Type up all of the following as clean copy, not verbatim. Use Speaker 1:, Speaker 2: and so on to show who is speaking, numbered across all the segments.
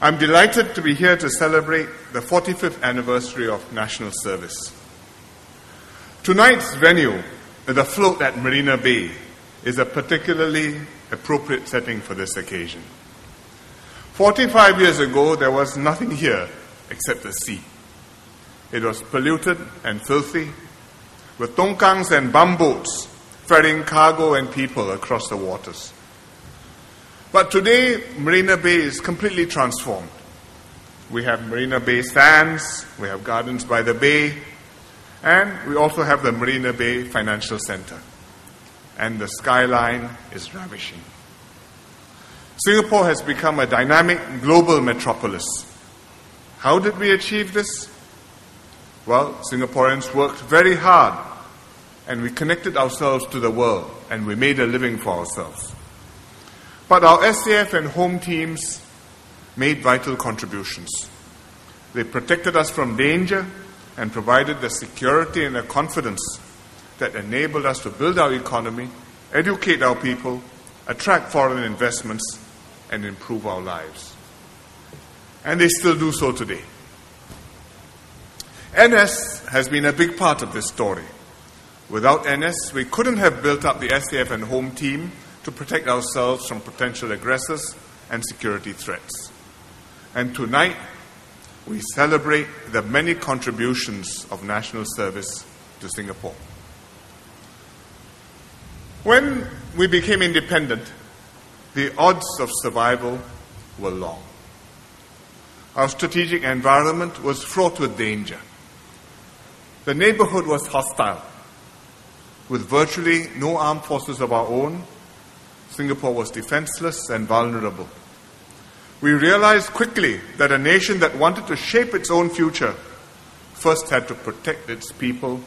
Speaker 1: I'm delighted to be here to celebrate the 45th anniversary of National Service. Tonight's venue, the float at Marina Bay, is a particularly appropriate setting for this occasion. 45 years ago, there was nothing here except the sea. It was polluted and filthy, with tongkangs and bumboats ferrying cargo and people across the waters. But today, Marina Bay is completely transformed. We have Marina Bay Sands, we have Gardens by the Bay, and we also have the Marina Bay Financial Center. And the skyline is ravishing. Singapore has become a dynamic global metropolis. How did we achieve this? Well, Singaporeans worked very hard, and we connected ourselves to the world, and we made a living for ourselves. But our SAF and home teams made vital contributions. They protected us from danger and provided the security and the confidence that enabled us to build our economy, educate our people, attract foreign investments, and improve our lives. And they still do so today. NS has been a big part of this story. Without NS, we couldn't have built up the SAF and home team to protect ourselves from potential aggressors and security threats. And tonight, we celebrate the many contributions of national service to Singapore. When we became independent, the odds of survival were long. Our strategic environment was fraught with danger. The neighborhood was hostile. With virtually no armed forces of our own, Singapore was defenseless and vulnerable. We realized quickly that a nation that wanted to shape its own future first had to protect its people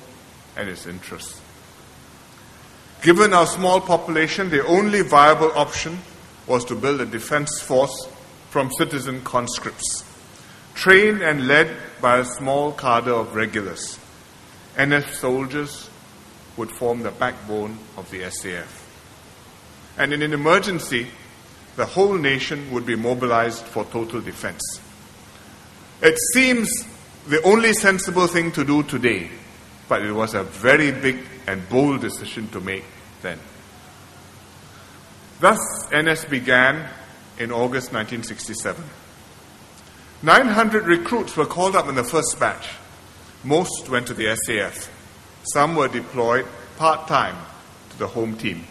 Speaker 1: and its interests. Given our small population, the only viable option was to build a defense force from citizen conscripts, trained and led by a small cadre of regulars. NS soldiers would form the backbone of the SAF. And in an emergency, the whole nation would be mobilized for total defense. It seems the only sensible thing to do today, but it was a very big and bold decision to make then. Thus, NS began in August 1967. 900 recruits were called up in the first batch. Most went to the SAF. Some were deployed part-time to the home team.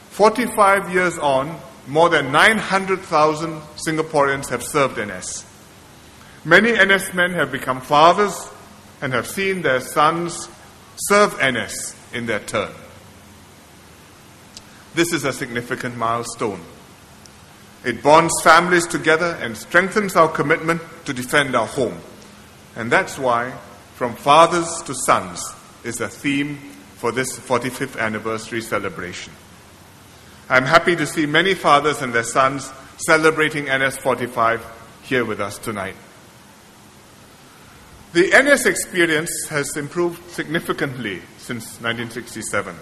Speaker 1: 45 years on, more than 900,000 Singaporeans have served NS. Many NS men have become fathers and have seen their sons serve NS in their turn. This is a significant milestone. It bonds families together and strengthens our commitment to defend our home. And that's why From Fathers to Sons is the theme for this 45th anniversary celebration. I'm happy to see many fathers and their sons celebrating NS45 here with us tonight. The NS experience has improved significantly since 1967.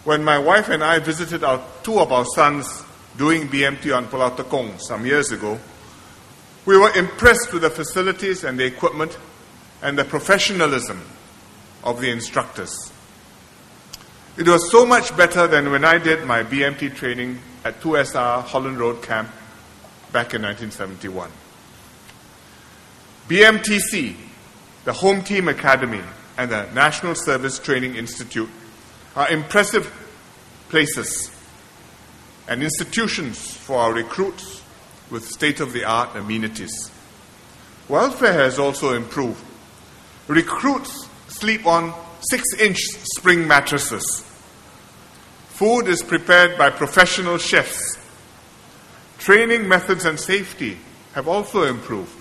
Speaker 1: When my wife and I visited two of our sons doing BMT on Pulau Tekong some years ago, we were impressed with the facilities and the equipment and the professionalism of the instructors. It was so much better than when I did my BMT training at 2SR Holland Road Camp back in 1971. BMTC, the Home Team Academy, and the National Service Training Institute are impressive places and institutions for our recruits with state-of-the-art amenities. Welfare has also improved. Recruits sleep on 6-inch spring mattresses. Food is prepared by professional chefs. Training methods and safety have also improved.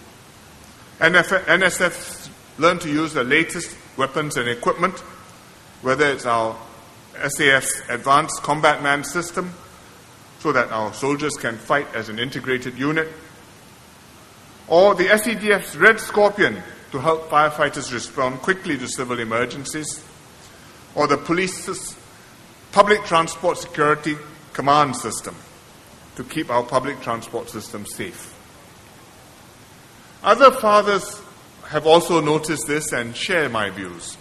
Speaker 1: NSF learned to use the latest weapons and equipment, whether it's our SAF's Advanced Combat Man system, so that our soldiers can fight as an integrated unit, or the SEDF's Red Scorpion to help firefighters respond quickly to civil emergencies, or the police's Public Transport Security Command System to keep our public transport system safe. Other fathers have also noticed this and share my views.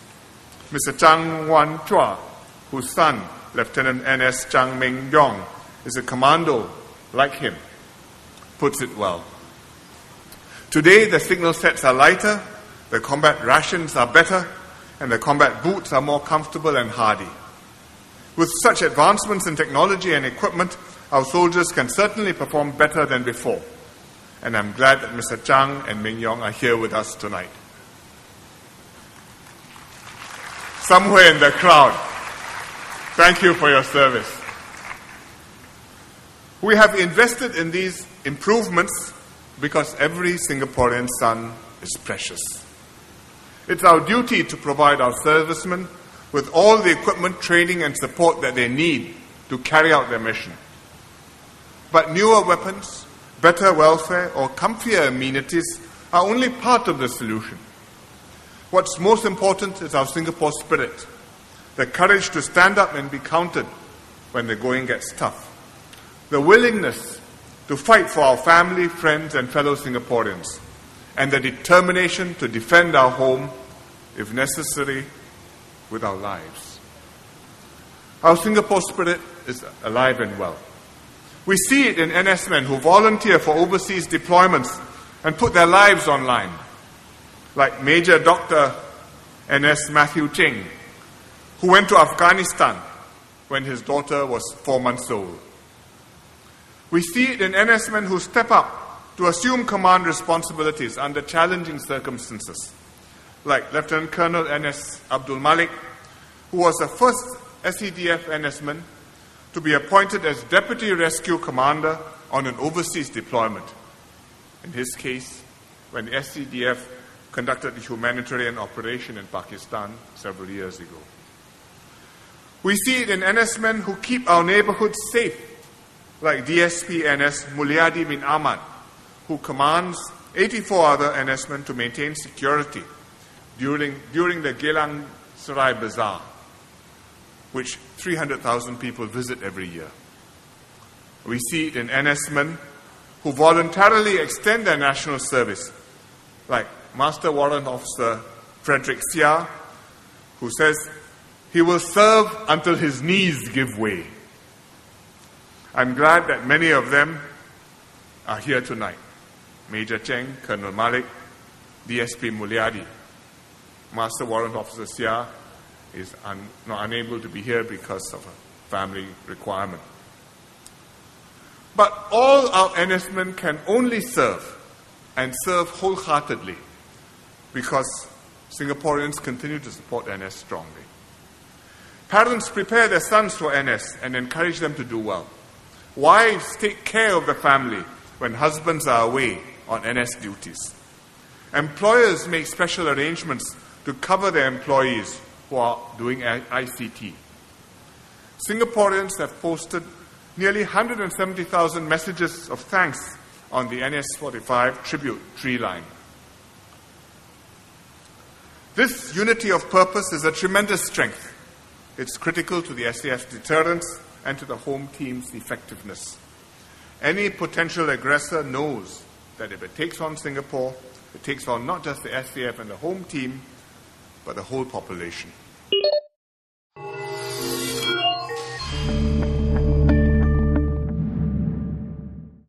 Speaker 1: Mr. Chang Wan Chua, whose son, Lieutenant NS Chang Meng Yong, is a commando like him, puts it well. Today, the signal sets are lighter, the combat rations are better, and the combat boots are more comfortable and hardy. With such advancements in technology and equipment, our soldiers can certainly perform better than before. And I'm glad that Mr. Chang and Meng Yong are here with us tonight. Somewhere in the crowd, thank you for your service. We have invested in these improvements because every Singaporean son is precious. It's our duty to provide our servicemen with all the equipment, training, and support that they need to carry out their mission. But newer weapons, better welfare, or comfier amenities are only part of the solution. What's most important is our Singapore spirit, the courage to stand up and be counted when the going gets tough, the willingness to fight for our family, friends, and fellow Singaporeans, and the determination to defend our home, if necessary, with our lives. Our Singapore spirit is alive and well. We see it in NS men who volunteer for overseas deployments and put their lives online, like Major Dr. NS Matthew Cheng, who went to Afghanistan when his daughter was 4 months old. We see it in NS men who step up to assume command responsibilities under challenging circumstances, like Lieutenant Colonel NS Abdul Malik, who was the first SEDF NS-man to be appointed as Deputy Rescue Commander on an overseas deployment. In his case, when SEDF conducted a humanitarian operation in Pakistan several years ago. We see it in NS men who keep our neighborhoods safe, like DSP NS Mulyadi bin Ahmad, who commands 84 other NS men to maintain security during the Geylang Serai Bazaar, which 300,000 people visit every year. We see it in NS men who voluntarily extend their national service, like Master Warrant Officer Frederick Sia, who says he will serve until his knees give way. I'm glad that many of them are here tonight. Major Cheng, Colonel Malik, DSP Mulyadi. Master Warrant Officer Sia is unable to be here because of a family requirement. But all our NS men can only serve, and serve wholeheartedly, because Singaporeans continue to support NS strongly. Parents prepare their sons for NS and encourage them to do well. Wives take care of the family when husbands are away on NS duties. Employers make special arrangements to cover their employees who are doing ICT. Singaporeans have posted nearly 170,000 messages of thanks on the NS45 tribute tree line. This unity of purpose is a tremendous strength. It's critical to the SAF's deterrence and to the home team's effectiveness. Any potential aggressor knows that if it takes on Singapore, it takes on not just the SAF and the home team, but the whole population.